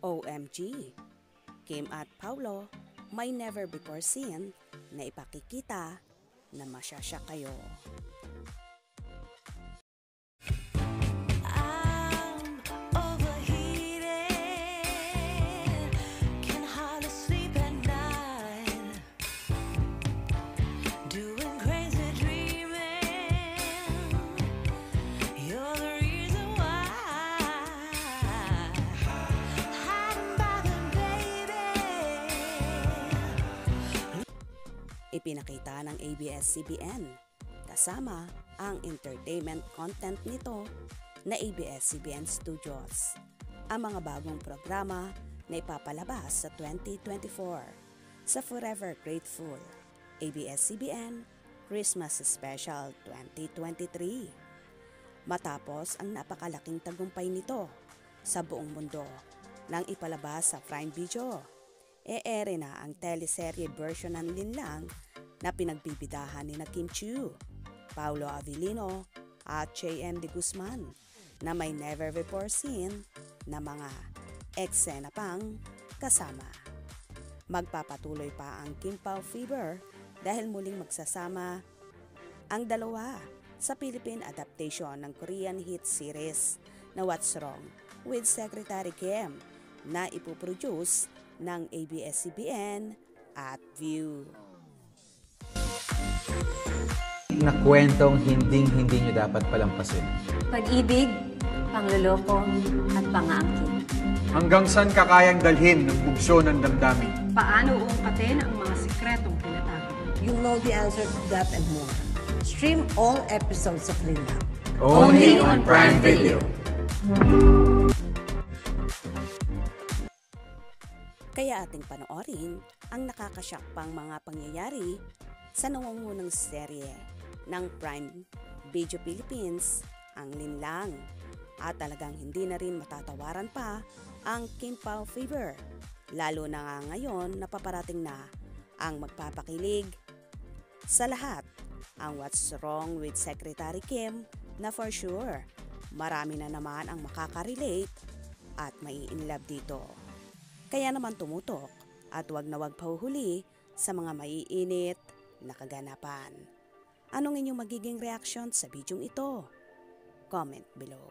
OMG! Kim at Paulo may never before seen na ipakikita na masyasya kayo. Ipinakita ng ABS-CBN kasama ang entertainment content nito na ABS-CBN Studios, ang mga bagong programa na ipapalabas sa 2024 sa Forever Grateful ABS-CBN Christmas Special 2023. Matapos ang napakalaking tagumpay nito sa buong mundo nang ipalabas sa Prime Video, e-ere na ang teleserye version ng linlang na pinagbibidahan ni Kim Chiu, Paulo Avellino at JM De Guzman na may never before seen na mga eksena pang kasama. Magpapatuloy pa ang Kim Pao Fever dahil muling magsasama ang dalawa sa Philippine adaptation ng Korean hit series na What's Wrong with Secretary Kim na ipoproduce ng ABS-CBN at View. Na kwentong hindi nyo dapat palampasin. Pag-ibig, pangloloko, at pangaangkin. Hanggang saan kakayang dalhin ng bugso ng damdamin? Paano uungkatin ang mga sikretong tinatago? You'll know the answer to that and more. Stream all episodes of Linda. Only on Prime Video. Kaya ating panoorin ang nakakasyak pang mga pangyayari sa nangungunang serye ng Prime Video Philippines, ang Linlang. At talagang hindi na rin matatawaran pa ang Kim Pao Fever, lalo na nga ngayon napaparating na ang magpapakilig sa lahat, ang What's Wrong with Secretary Kim na for sure marami na naman ang makaka-relate at mai-inlove dito. Kaya naman tumutok at wag na wag pahuhuli sa mga maiinit na kaganapan. Anong inyong magiging reaction sa bidyong ito? Comment below.